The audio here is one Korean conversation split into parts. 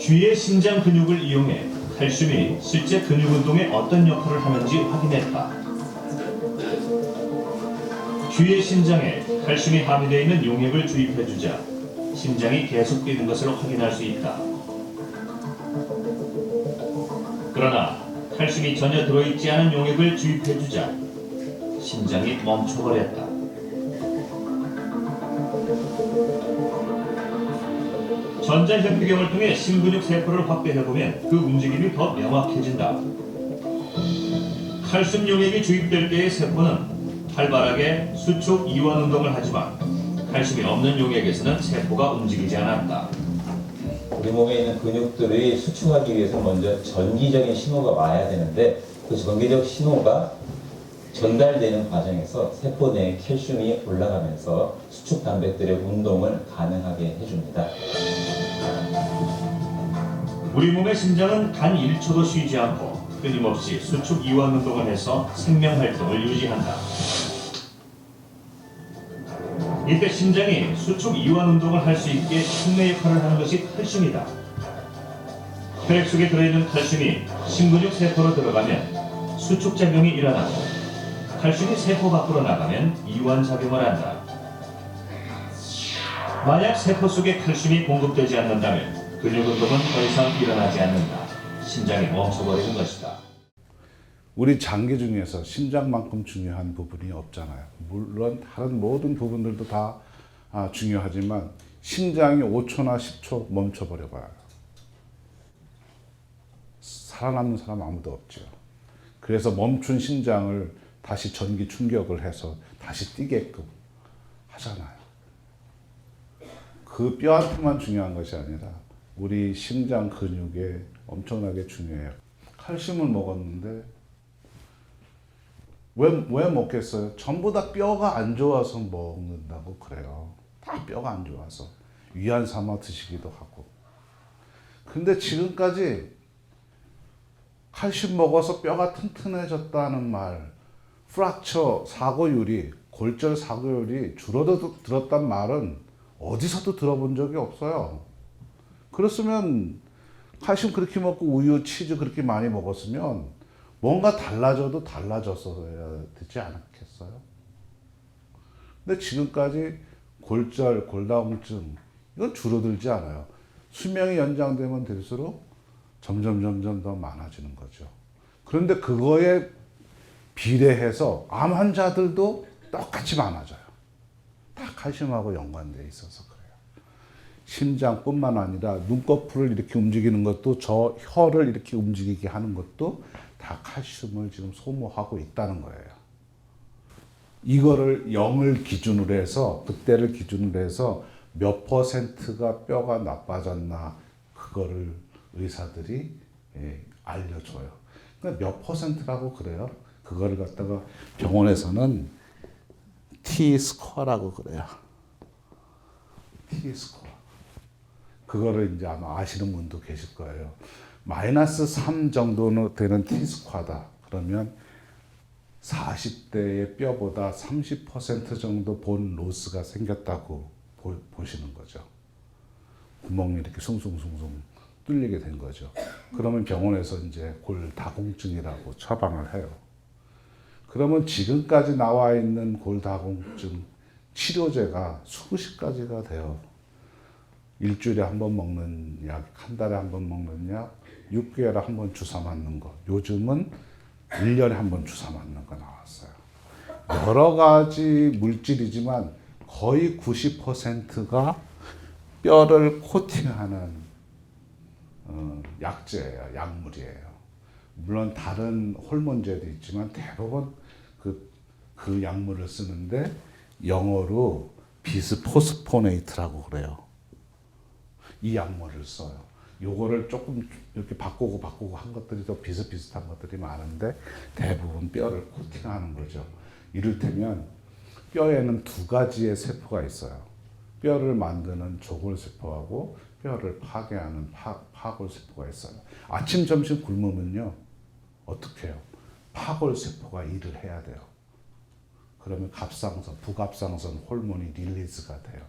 쥐의 심장 근육을 이용해 칼슘이 실제 근육 운동에 어떤 역할을 하는지 확인했다. 쥐의 심장에 칼슘이 함유되어 있는 용액을 주입해주자 심장이 계속 뛰는 것을 확인할 수 있다. 그러나 칼슘이 전혀 들어있지 않은 용액을 주입해주자 심장이 멈춰버렸다. 전자현미경을 통해 심근육 세포를 확대해보면 그 움직임이 더 명확해진다. 칼슘 용액이 주입될 때의 세포는 활발하게 수축 이완 운동을 하지만 칼슘이 없는 용액에서는 세포가 움직이지 않았다. 우리 몸에 있는 근육들이 수축하기 위해서 먼저 전기적인 신호가 와야 되는데 그 전기적 신호가 전달되는 과정에서 세포 내에 칼슘이 올라가면서 수축 단백들의 운동을 가능하게 해줍니다. 우리 몸의 심장은 단 1초도 쉬지 않고 끊임없이 수축 이완 운동을 해서 생명 활동을 유지한다. 이때 심장이 수축 이완 운동을 할 수 있게 촉매 역할을 하는 것이 칼슘이다. 혈액 속에 들어있는 칼슘이 심근육 세포로 들어가면 수축 작용이 일어나고 칼슘이 세포 밖으로 나가면 이완 작용을 한다. 만약 세포 속에 칼슘이 공급되지 않는다면 근육 운동은 더 이상 일어나지 않는다. 심장이 멈춰버리는 것이다. 우리 장기 중에서 심장만큼 중요한 부분이 없잖아요. 물론 다른 모든 부분들도 다 중요하지만 심장이 5초나 10초 멈춰버려 봐요. 살아남는 사람 아무도 없죠. 그래서 멈춘 심장을 다시 전기 충격을 해서 다시 뛰게끔 하잖아요. 그 뼈한테만 중요한 것이 아니라 우리 심장 근육에 엄청나게 중요해요. 칼슘을 먹었는데 왜 먹겠어요? 전부 다 뼈가 안 좋아서 먹는다고 그래요. 다 뼈가 안 좋아서 위안 삼아 드시기도 하고. 근데 지금까지 칼슘 먹어서 뼈가 튼튼해졌다는 말, 프랙처 사고율이, 골절 사고율이 줄어들었단 말은 어디서도 들어본 적이 없어요. 그렇으면 칼슘 그렇게 먹고 우유, 치즈 그렇게 많이 먹었으면 뭔가 달라져도 달라졌어야 되지 않았겠어요? 근데 지금까지 골절, 골다공증 이건 줄어들지 않아요. 수명이 연장되면 될수록 점점 더 많아지는 거죠. 그런데 그거에 비례해서 암 환자들도 똑같이 많아져요. 다 칼슘하고 연관되어 있어서 그래요. 심장뿐만 아니라 눈꺼풀을 이렇게 움직이는 것도 저 혀를 이렇게 움직이게 하는 것도 다 칼슘을 지금 소모하고 있다는 거예요. 이거를 0을 기준으로 해서 그때를 기준으로 해서 몇 퍼센트가 뼈가 나빠졌나 그거를 의사들이 알려줘요. 그러니까 몇 퍼센트라고 그래요. 그거를 갖다가 병원에서는 T-스코어라고 그래요. T-스코어. 그거를 이제 아마 아시는 분도 계실 거예요. 마이너스 3 정도는 되는 T-스코어다. 그러면 40대의 뼈보다 30% 정도 본 로스가 생겼다고 보시는 거죠. 구멍이 이렇게 숭숭숭숭 뚫리게 된 거죠. 그러면 병원에서 이제 골다공증이라고 처방을 해요. 그러면 지금까지 나와 있는 골다공증 치료제가 수십 가지가 돼요. 일주일에 한 번 먹는 약, 한 달에 한 번 먹는 약, 6개월에 한 번 주사 맞는 거. 요즘은 1년에 한 번 주사 맞는 거 나왔어요. 여러 가지 물질이지만 거의 90%가 뼈를 코팅하는 약제예요. 약물이에요. 물론 다른 호르몬제도 있지만 대부분 그 약물을 쓰는데 영어로 비스포스포네이트라고 그래요. 이 약물을 써요. 요거를 조금 이렇게 바꾸고 한 것들이 더 비슷비슷한 것들이 많은데 대부분 뼈를 코팅하는 거죠. 이를테면 뼈에는 두 가지의 세포가 있어요. 뼈를 만드는 조골세포하고 뼈를 파괴하는 파골세포가 있어요. 아침, 점심 굶으면요. 어떻게 해요? 파골세포가 일을 해야 돼요. 그러면 부갑상선 호르몬이 릴리즈가 돼요.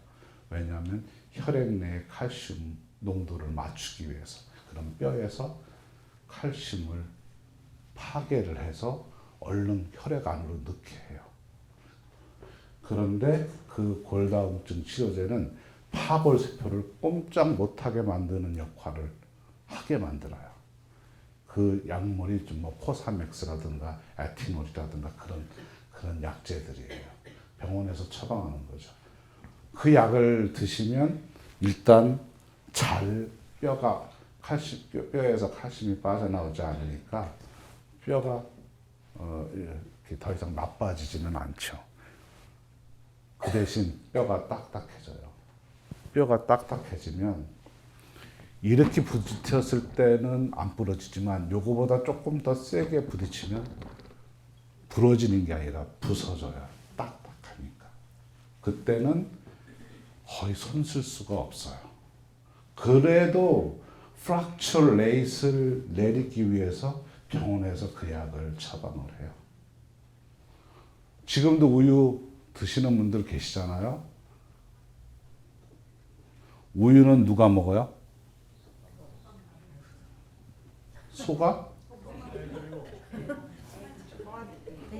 왜냐하면 혈액 내의 칼슘 농도를 맞추기 위해서. 그런 뼈에서 칼슘을 파괴를 해서 얼른 혈액 안으로 넣게 해요. 그런데 그 골다공증 치료제는 파골세포를 꼼짝 못하게 만드는 역할을 하게 만들어요. 그 약물이 좀 뭐 포사맥스라든가 에티놀이라든가 그런 약제들이에요. 병원에서 처방하는 거죠. 그 약을 드시면 일단 잘 뼈에서 칼슘이 빠져나오지 않으니까 뼈가 이렇게 더 이상 나빠지지는 않죠. 그 대신 뼈가 딱딱해져요. 뼈가 딱딱해지면 이렇게 부딪혔을 때는 안 부러지지만 요거보다 조금 더 세게 부딪히면 부러지는 게 아니라 부서져요. 딱딱하니까. 그때는 거의 손 쓸 수가 없어요. 그래도 프랙처 레이스를 내리기 위해서 병원에서 그 약을 처방을 해요. 지금도 우유 드시는 분들 계시잖아요. 우유는 누가 먹어요? 소가?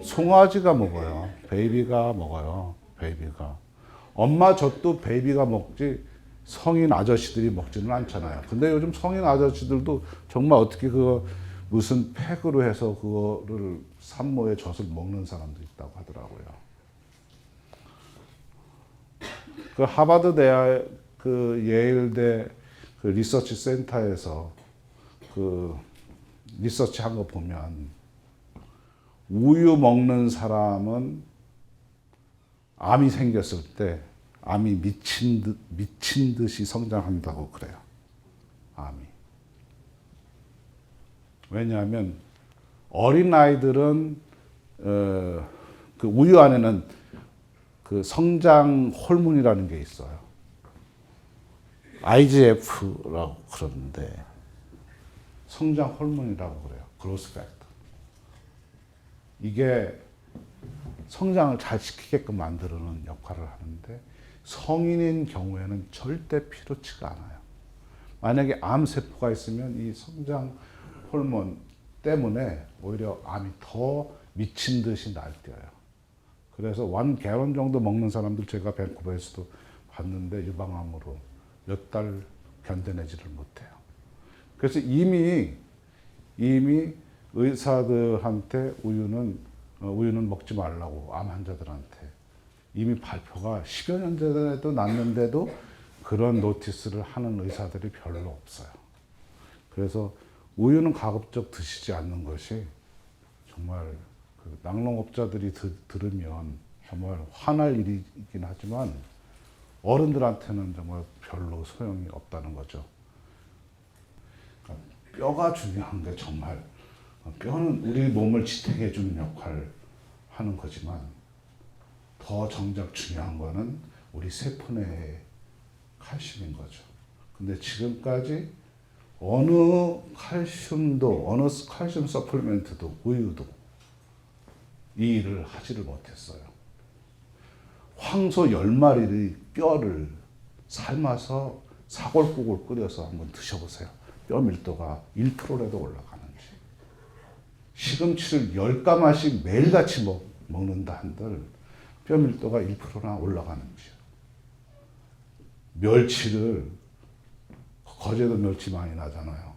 송아지가 먹어요. 베이비가 먹어요. 베이비가. 엄마 젖도 베이비가 먹지 성인 아저씨들이 먹지는 않잖아요. 근데 요즘 성인 아저씨들도 정말 어떻게 그거 무슨 팩으로 해서 그거를 산모의 젖을 먹는 사람도 있다고 하더라고요. 그 하버드 대학 그 예일대 그 리서치 센터에서 그 리서치 한 거 보면 우유 먹는 사람은 암이 생겼을 때 암이 미친 듯이 성장한다고 그래요. 암이. 왜냐하면 어린 아이들은 그 우유 안에는 그 성장 호르몬이라는 게 있어요. IGF라고 그러는데 성장 호르몬이라고 그래요. 그로스 팩터. 이게 성장을 잘 시키게끔 만드는 역할을 하는데 성인인 경우에는 절대 필요치가 않아요. 만약에 암세포가 있으면 이 성장 호르몬 때문에 오히려 암이 더 미친 듯이 날뛰어요. 그래서 1gallon 정도 먹는 사람들 제가 밴쿠버에서도 봤는데 유방암으로 몇 달 견뎌내지를 못해요. 그래서 이미 의사들한테 우유는 먹지 말라고 암 환자들한테 이미 발표가 10여 년 전에도 났는데도 그런 노티스를 하는 의사들이 별로 없어요. 그래서 우유는 가급적 드시지 않는 것이 정말 그 낙농업자들이 들으면 정말 화날 일이긴 하지만 어른들한테는 정말 별로 소용이 없다는 거죠. 그러니까 뼈가 중요한 게 정말 뼈는 우리 몸을 지탱해 주는 역할을 하는 거지만 더 정작 중요한 거는 우리 세포 내의 칼슘인 거죠. 근데 지금까지 어느 칼슘 서플리멘트도 우유도 이 일을 하지를 못했어요. 황소 10마리의 뼈를 삶아서 사골국을 끓여서 한번 드셔보세요. 뼈 밀도가 1%라도 올라가는지. 시금치를 10가마씩 매일같이 먹는다 한들 뼈 밀도가 1%나 올라가는지. 멸치를 거제도 멸치 많이 나잖아요.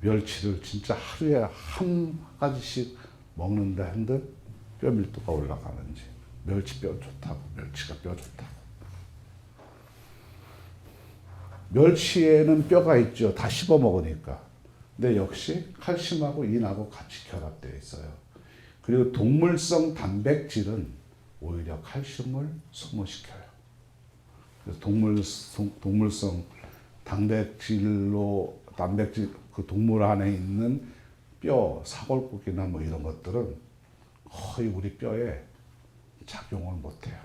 멸치를 진짜 하루에 한 가지씩 먹는다 한들 뼈 밀도가 올라가는지. 멸치 뼈 좋다고, 멸치가 뼈 좋다고. 멸치에는 뼈가 있죠. 다 씹어 먹으니까. 근데 역시 칼슘하고 인하고 같이 결합되어 있어요. 그리고 동물성 단백질은 오히려 칼슘을 소모시켜요. 그래서 동물성 단백질 그 동물 안에 있는 뼈, 사골국이나 뭐 이런 것들은 거의 우리 뼈에 작용을 못해요.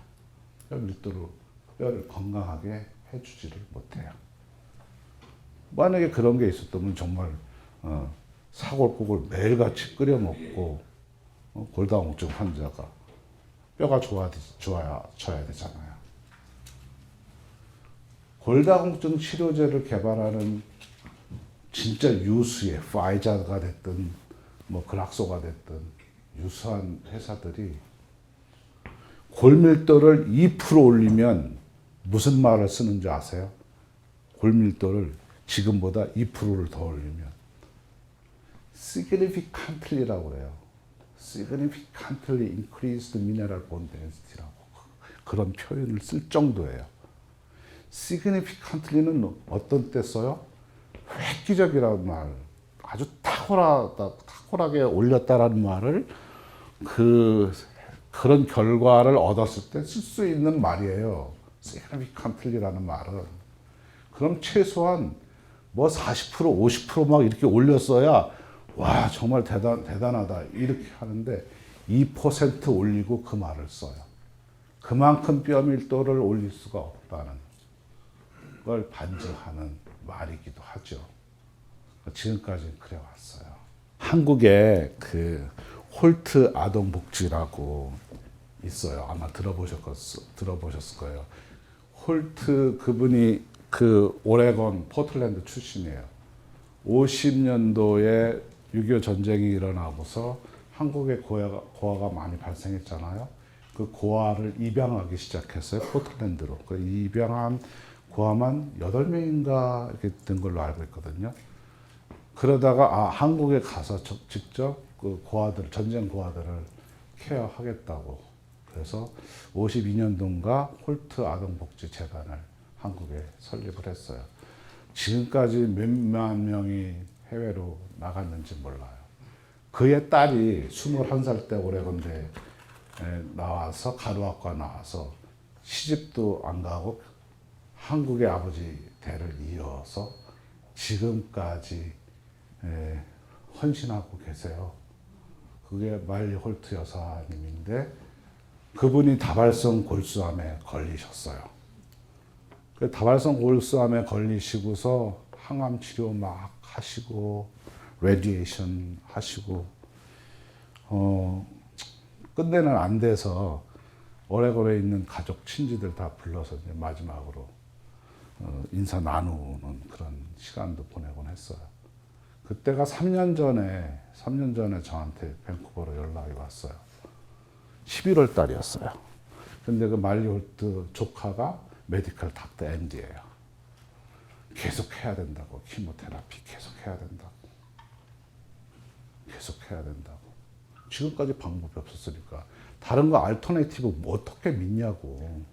뼈 밀도로 뼈를 건강하게 해주지를 못해요. 만약에 그런 게 있었다면 정말 사골국을 매일같이 끓여 먹고 골다공증 환자가 뼈가 좋아져야 되잖아요. 골다공증 치료제를 개발하는 진짜 유수의 파이자가 됐든 뭐 글락소가 됐든 유수한 회사들이 골밀도를 2% 올리면 무슨 말을 쓰는지 아세요? 골밀도를 지금보다 2%를 더 올리면 significantly라고 그래요. significantly increased mineral bond density라고 그런 표현을 쓸 정도예요. significantly는 어떤 때 써요? 획기적이라는 말, 아주 탁월하게 올렸다라는 말을 그런 결과를 얻었을 때 쓸 수 있는 말이에요. significantly라는 말은. 그럼 최소한 뭐 40%, 50%막 이렇게 올렸어야 와 정말 대단하다 이렇게 하는데 2% 올리고 그 말을 써요. 그만큼 뼈 밀도를 올릴 수가 없다는 걸 반증하는 말이기도 하죠. 지금까지 그래 왔어요. 한국에 그 홀트 아동복지라고 있어요. 아마 들어보셨을 거예요. 홀트 그분이 그 오레곤 포틀랜드 출신이에요. 50년도에 6.25 전쟁이 일어나고서 한국에 고아가 많이 발생했잖아요. 그 고아를 입양하기 시작했어요. 포틀랜드로. 그 입양한 고아만 8명인가 이렇게 된 걸로 알고 있거든요. 그러다가 한국에 가서 직접 그 전쟁 고아들을 케어하겠다고. 그래서 52년도인가 홀트 아동복지재단을 한국에 설립을 했어요. 지금까지 몇만 명이 해외로 나갔는지 몰라요. 그의 딸이 21살 때 오레곤대에 나와서 가루학과 나와서 시집도 안 가고 한국의 아버지 대를 이어서 지금까지 헌신하고 계세요. 그게 말리 홀트 여사님인데 그분이 다발성 골수암에 걸리셨어요. 그 다발성 골수암에 걸리시고서 항암 치료 막 하시고 레디에이션 하시고 끝내는 안 돼서 오레곤에 있는 가족 친지들 다 불러서 이제 마지막으로 인사 나누는 그런 시간도 보내곤 했어요. 그때가 3년 전에 저한테 밴쿠버로 연락이 왔어요. 11월 달이었어요. 근데 그 말리 홀트 조카가 메디컬 닥터 앤디예요. 계속 해야 된다고. 키모테라피 계속 해야 된다고. 계속 해야 된다고. 지금까지 방법이 없었으니까 다른 거 알터네이티브 뭐 어떻게 믿냐고.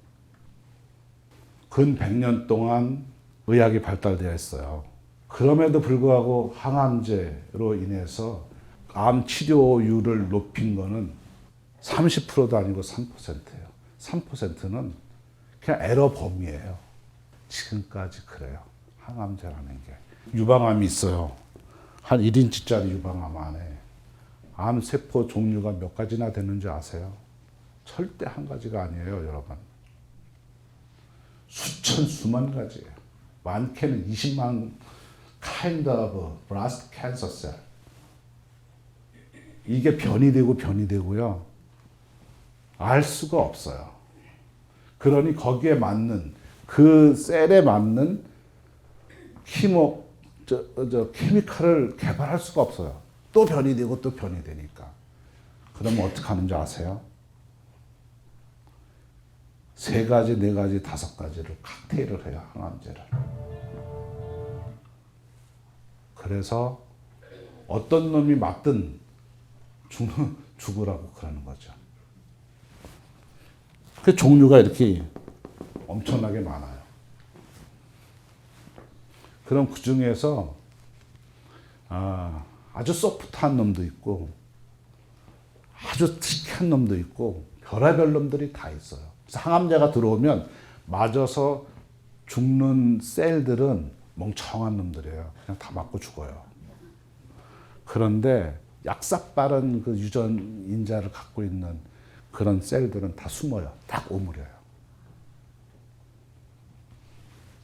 근 100년 동안 의학이 발달되어 있어요. 그럼에도 불구하고 항암제로 인해서 암 치료율을 높인 거는 30%도 아니고 3%예요. 3%는 그냥 에러 범위예요. 지금까지 그래요. 항암제라는 게. 유방암이 있어요. 한 1인치짜리 유방암 안에 암세포 종류가 몇 가지나 되는지 아세요? 절대 한 가지가 아니에요, 여러분. 수만 가지예요. 많게는 20만 kind of breast cancer cell. 이게 변이 되고요. 알 수가 없어요. 그러니 거기에 맞는 그 셀에 맞는 케미칼을 개발할 수가 없어요. 또 변이 되고 또 변이 되니까. 그러면 어떻게 하는지 아세요? 3가지, 4가지, 5가지를 칵테일을 해요, 항암제를. 그래서 어떤 놈이 맞든 죽으라고 그러는 거죠. 그 종류가 이렇게 엄청나게 많아요. 그럼 그 중에서 아주 소프트한 놈도 있고 아주 특이한 놈도 있고 별의별 놈들이 다 있어요. 그래서 항암제가 들어오면 맞아서 죽는 셀들은 멍청한 놈들이에요. 그냥 다 맞고 죽어요. 그런데 약삭 빠른 그 유전 인자를 갖고 있는 그런 셀들은 다 숨어요. 딱 오므려요.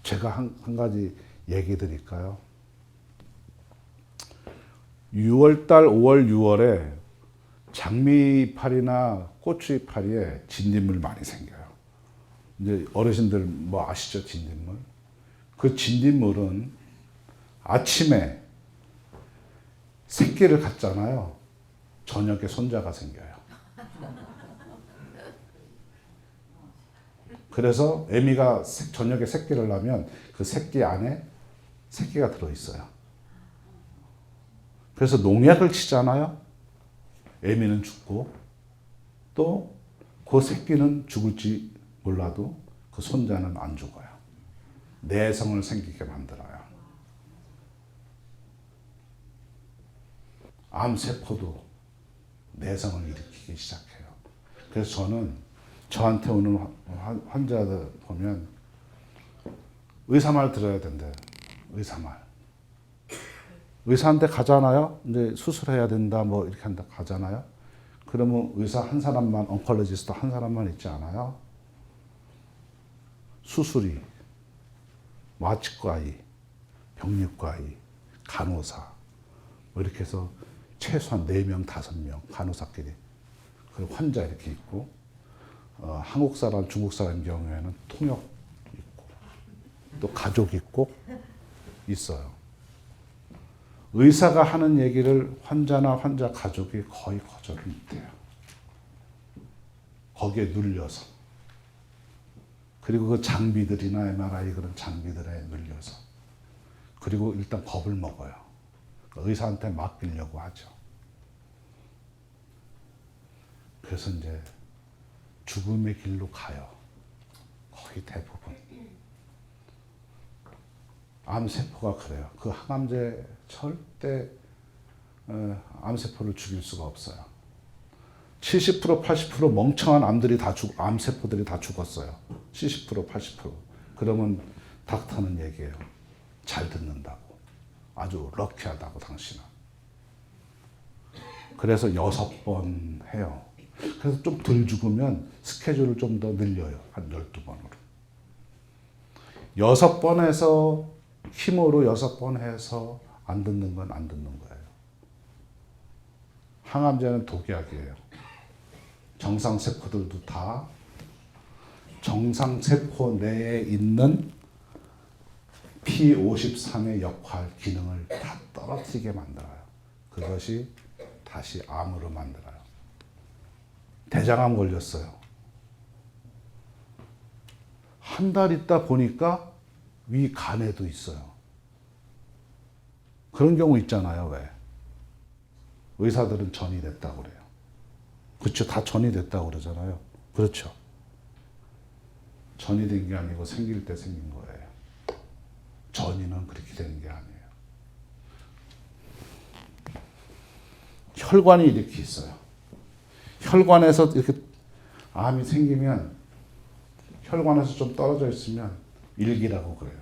제가 한 가지 얘기 드릴까요? 6월달, 5월, 6월에 장미이파리나 고추이파리에 진딧물 많이 생겨요. 이제 어르신들 뭐 아시죠? 진딧물. 그 진딧물은 아침에 새끼를 갖잖아요. 저녁에 손자가 생겨요. 그래서 애미가 저녁에 새끼를 낳으면 그 새끼 안에 새끼가 들어있어요. 그래서 농약을 치잖아요. 애미는 죽고 또 그 새끼는 죽을지 몰라도 그 손자는 안 죽어요. 내성을 생기게 만들어요. 암세포도 내성을 일으키기 시작해요. 그래서 저는 저한테 오는 환자들 보면 의사 말 들어야 된대요. 의사 말. 의사한테 가잖아요. 이제 수술해야 된다 뭐 이렇게 한다 가잖아요. 그러면 의사 한 사람만, oncologist 한 사람만 있지 않아요. 수술이 마취과의, 병리과의, 간호사 뭐 이렇게 해서 최소한 4명, 5명 간호사끼리 그리고 환자 이렇게 있고 한국 사람, 중국 사람 경우에는 통역 있고 또 가족 있고 있어요. 의사가 하는 얘기를 환자나 환자 가족이 거의 거절을 못해요. 거기에 눌려서. 그리고 그 장비들이나 MRI 그런 장비들에 눌려서. 그리고 일단 겁을 먹어요. 의사한테 맡기려고 하죠. 그래서 이제 죽음의 길로 가요. 거의 대부분. 암세포가 그래요. 그 항암제 절대 암세포를 죽일 수가 없어요. 70%, 80% 멍청한 암세포들이 다 죽었어요. 70%, 80%. 그러면 닥터는 얘기해요. 잘 듣는다고. 아주 럭키하다고 당신은. 그래서 6번 해요. 그래서 좀 덜 죽으면 스케줄을 좀 더 늘려요. 한 12번으로. 6번에서 힘으로 6번 해서 안 듣는 건 안 듣는 거예요. 항암제는 독약이에요. 정상세포들도 다 정상세포 내에 있는 P53의 역할, 기능을 다 떨어뜨리게 만들어요. 그것이 다시 암으로 만들어요. 대장암 걸렸어요. 한 달 있다 보니까 위 간에도 있어요. 그런 경우 있잖아요. 왜? 의사들은 전이 됐다고 그래요. 그렇죠. 다 전이 됐다고 그러잖아요. 그렇죠. 전이 된 게 아니고 생길 때 생긴 거예요. 전이는 그렇게 되는 게 아니에요. 혈관이 이렇게 있어요. 혈관에서 이렇게 암이 생기면 혈관에서 좀 떨어져 있으면 일기라고 그래요.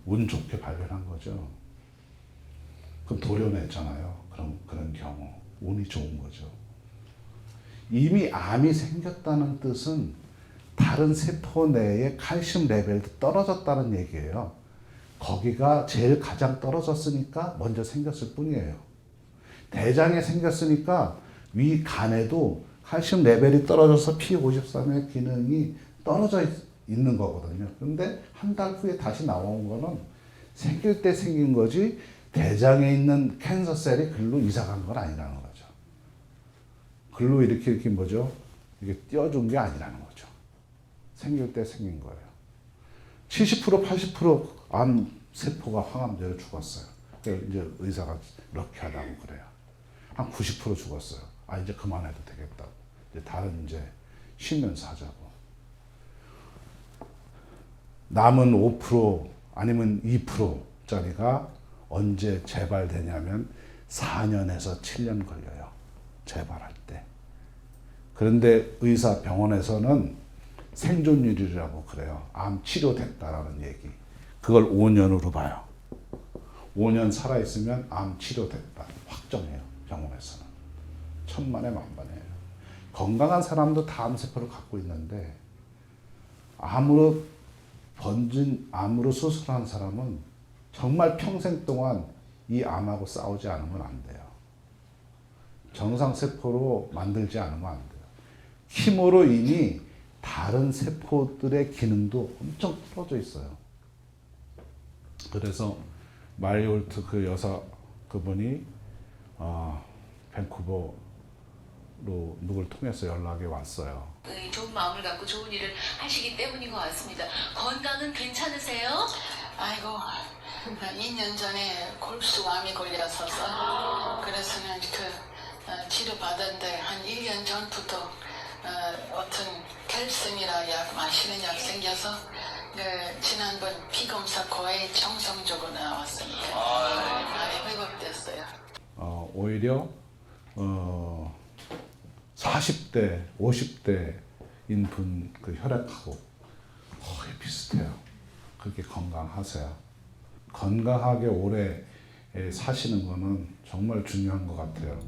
운 좋게 발견한 거죠. 그럼 도려냈잖아요. 그런 경우 운이 좋은 거죠. 이미 암이 생겼다는 뜻은 다른 세포 내에 칼슘 레벨도 떨어졌다는 얘기예요. 거기가 제일 가장 떨어졌으니까 먼저 생겼을 뿐이에요. 대장에 생겼으니까 위 간에도 칼슘 레벨이 떨어져서 P53의 기능이 떨어져 있는 거거든요. 그런데 한 달 후에 다시 나온 거는 생길 때 생긴 거지 대장에 있는 캔서 셀이 글로 이사 간 건 아니라는 거죠. 글로 이렇게 뭐죠? 이게 띄워준 게 아니라는 거죠. 생길 때 생긴 거예요. 70%, 80% 암세포가 항암제로 죽었어요. 이제 의사가 럭키하다고 그래요. 한 90% 죽었어요. 아, 이제 그만해도 되겠다고. 이제 다른 이제 쉬면서 하자고. 남은 5% 아니면 2%짜리가 언제 재발되냐면 4년에서 7년 걸려요. 재발할 때. 그런데 의사 병원에서는 생존율이라고 그래요. 암 치료됐다라는 얘기. 그걸 5년으로 봐요. 5년 살아있으면 암 치료됐다. 확정해요. 병원에서는. 천만에 만반이에요. 건강한 사람도 다 암세포를 갖고 있는데 암으로 번진 암으로 수술한 사람은 정말 평생 동안 이 암하고 싸우지 않으면 안 돼요. 정상세포로 만들지 않으면 안 돼요. 힘으로 이미 다른 세포들의 기능도 엄청 풀어져 있어요. 그래서 마리올트 그 여사 그분이 밴쿠버로 누굴 통해서 연락이 왔어요. 좋은 마음을 갖고 좋은 일을 하시기 때문인 것 같습니다. 건강은 괜찮으세요? 아이고, 2년 전에 골수암이 걸렸어서 그래서는 치료 받았는데 한 1년 전부터 어떤 캘슨이라 약 마시는 약 생겨서 지난번 피검사 거의 정상적으로 나왔으니까 많이 회복됐어요. 오히려 40대, 50대인 분 그 혈액하고 거의 비슷해요. 그렇게 건강하세요. 건강하게 오래 사시는 거는 정말 중요한 것 같아요.